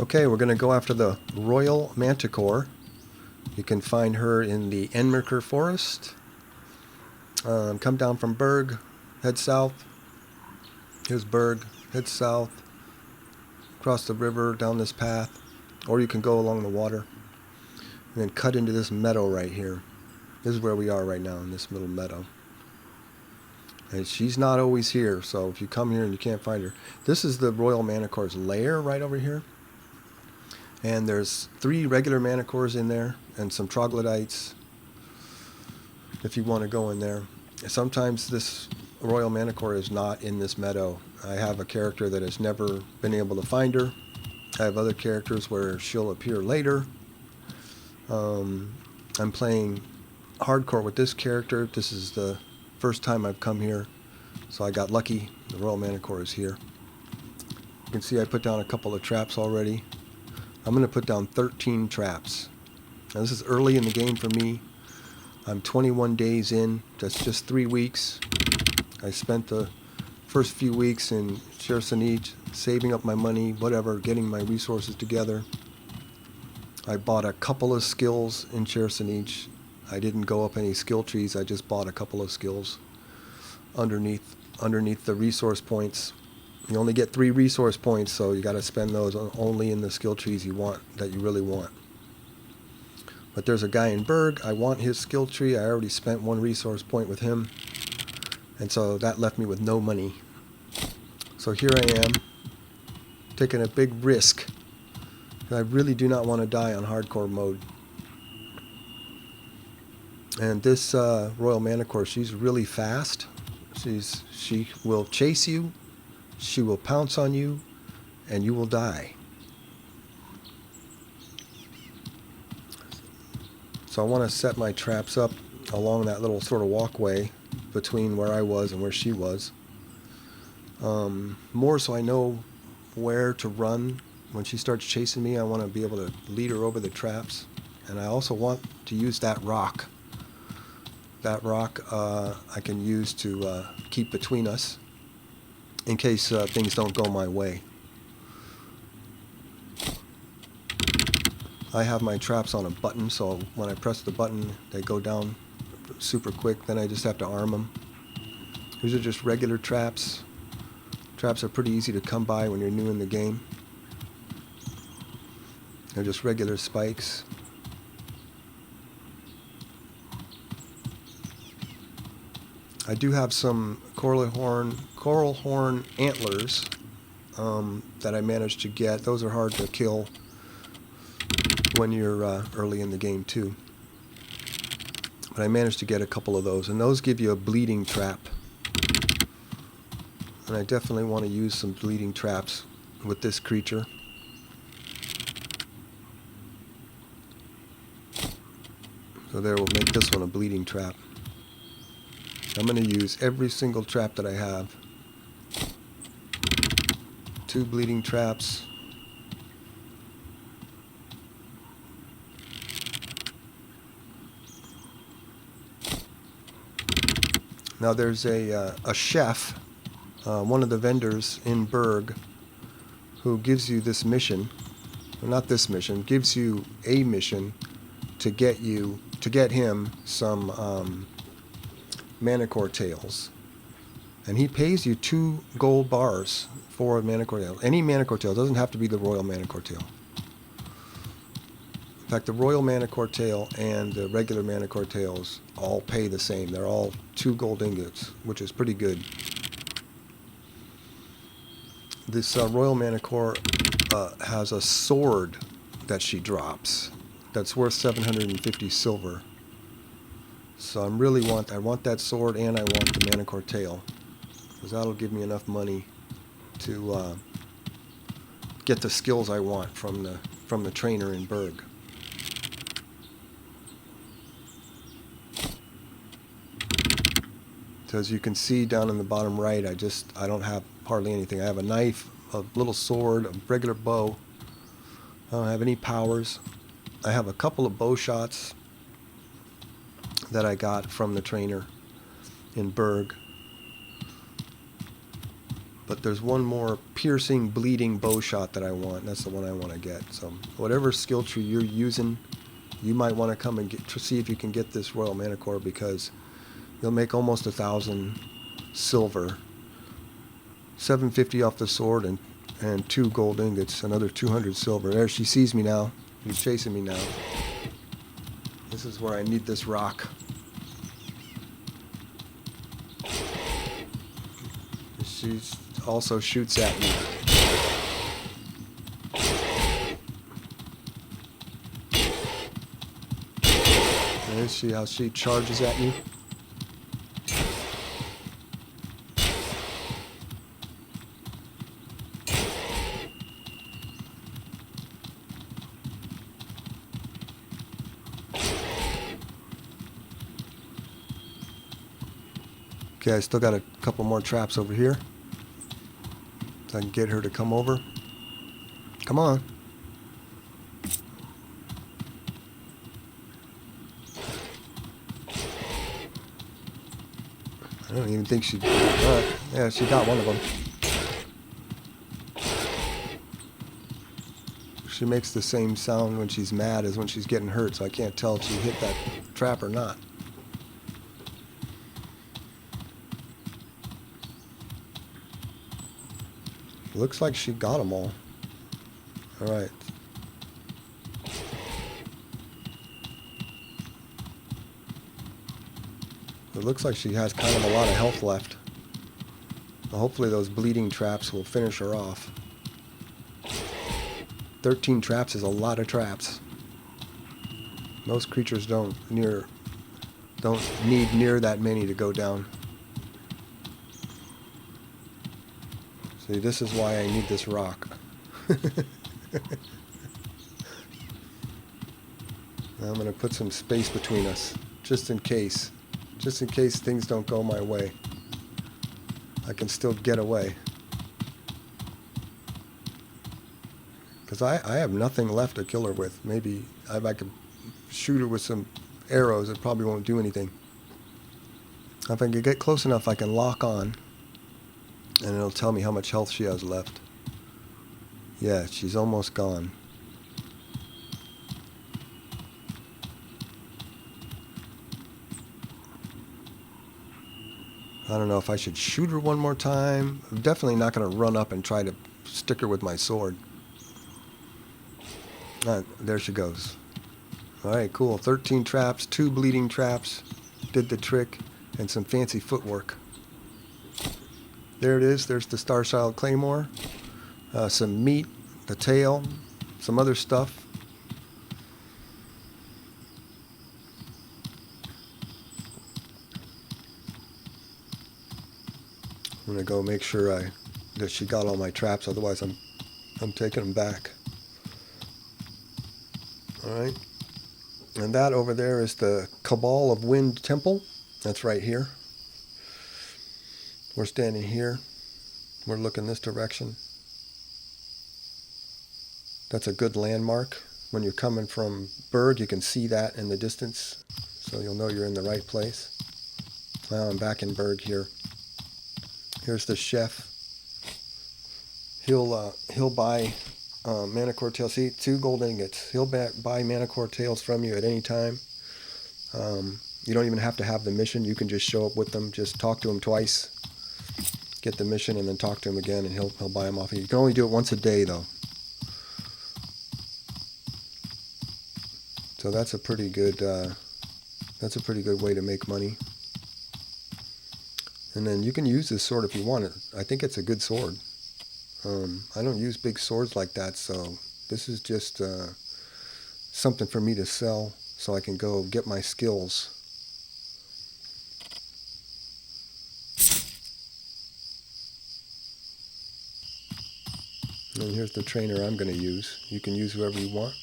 Okay, we're going to go after the Royal Manticore. You can find her in the Enmerkar forest. Come down from Berg, head south. Here's Berg, head south, across the river, down this path. Or you can go along the water and then cut into this meadow right here. This is where we are right now, in this little meadow. And she's not always here, so if you come here and you can't find her. This is the Royal Manticore's lair right over here. And there's 3 regular Manticores in there and some troglodytes if you want to go in there. Sometimes this Royal Manticore is not in this meadow. I have a character that has never been able to find her. I have other characters where she'll appear later. I'm playing hardcore with this character. This is the first time I've come here, so I got lucky. The Royal Manticore is here. You can see I put down a couple of traps already. I'm going to put down 13 traps. Now this is early in the game for me. I'm 21 days in. That's just 3 weeks. I spent the first few weeks in Chersoneach, saving up my money, whatever, getting my resources together. I bought a couple of skills in Chersoneach. I didn't go up any skill trees. I just bought a couple of skills underneath the resource points. You only get 3 resource points, so you got to spend those only in the skill trees you want, that you really want. But there's a guy in Berg. I want his skill tree. I already spent 1 resource point with him, and so that left me with no money. So here I am, taking a big risk. I really do not want to die on hardcore mode. And this Royal Manticore, she's really fast. She will chase you. She will pounce on you, and you will die. So I want to set my traps up along that little sort of walkway between where I was and where she was. More so I know where to run. When she starts chasing me, I want to be able to lead her over the traps. And I also want to use that rock. That rock I can use to keep between us in case things don't go my way. I have my traps on a button, so when I press the button, they go down super quick. Then I just have to arm them. These are just regular traps. Traps are pretty easy to come by when you're new in the game. They're just regular spikes. I do have some coral horn antlers that I managed to get. Those are hard to kill when you're early in the game too. But I managed to get a couple of those, and those give you a bleeding trap. And I definitely want to use some bleeding traps with this creature. So there, we'll make this one a bleeding trap. I'm going to use every single trap that I have. 2 bleeding traps. Now there's a chef, one of the vendors in Berg, who gives you this mission. Well, not this mission, gives you a mission to get him some Manticore tails. And he pays you 2 gold bars for a Manticore tail. Any Manticore tail, doesn't have to be the Royal Manticore tail. In fact, the Royal Manticore tail and the regular Manticore tails all pay the same. They're all 2 gold ingots, which is pretty good. This Royal Manticore has a sword that she drops that's worth 750 silver. So I want that sword, and I want the Manticore tail, because that'll give me enough money to get the skills I want from the trainer in Berg. So as you can see down in the bottom right, I don't have hardly anything. I have a knife, a little sword, a regular bow. I don't have any powers. I have a couple of bow shots that I got from the trainer in Berg. But there's one more piercing, bleeding bow shot that I want. That's the one I want to get. So whatever skill tree you're using, you might want to come and get to see if you can get this Royal Manticore, because you'll make almost 1,000 silver, 750 off the sword, and 2 gold ingots, another 200 silver. There, she sees me now. He's chasing me now. This is where I need this rock. She also shoots at me. And see how she charges at you? Okay, I still got a couple more traps over here, so I can get her to come over. Come on. I don't even think she... yeah, she got one of them. She makes the same sound when she's mad as when she's getting hurt, so I can't tell if she hit that trap or not. Looks like she got them all. Alright. It looks like she has kind of a lot of health left. Well, hopefully those bleeding traps will finish her off. 13 traps is a lot of traps. Most creatures don't need near that many to go down. See, this is why I need this rock. I'm going to put some space between us, just in case. Just in case things don't go my way. I can still get away. Because I have nothing left to kill her with. Maybe if I could shoot her with some arrows, it probably won't do anything. If I can get close enough, I can lock on. And it'll tell me how much health she has left. Yeah, she's almost gone. I don't know if I should shoot her one more time. I'm definitely not going to run up and try to stick her with my sword. There she goes. Alright, cool. 13 traps, 2 bleeding traps. Did the trick. And some fancy footwork. There it is. There's the Starchild Claymore. Some meat, the tail, some other stuff. I'm gonna go make sure that she got all my traps. Otherwise, I'm taking them back. All right. And that over there is the Cabal of Wind Temple. That's right here. We're standing here. We're looking this direction. That's a good landmark. When you're coming from Berg, you can see that in the distance, so you'll know you're in the right place. Now I'm back in Berg here. Here's the chef. He'll buy Manticore tails. See, 2 gold ingots. He'll buy Manticore tails from you at any time. You don't even have to have the mission. You can just show up with them. Just talk to him twice. Get the mission and then talk to him again, and he'll buy them off you. You can only do it once a day, though. So that's a pretty good way to make money. And then you can use this sword if you want it. I think it's a good sword. I don't use big swords like that, so this is just something for me to sell so I can go get my skills. And here's the trainer I'm going to use. You can use whoever you want.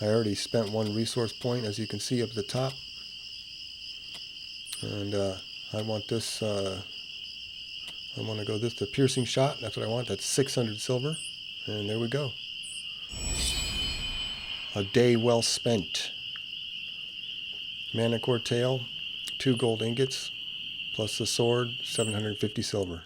I already spent 1 resource point, as you can see up at the top. And I want this, I want to go this, the piercing shot. That's what I want. That's 600 silver. And there we go. A day well spent. Manticore tail, 2 gold ingots, plus the sword, 750 silver.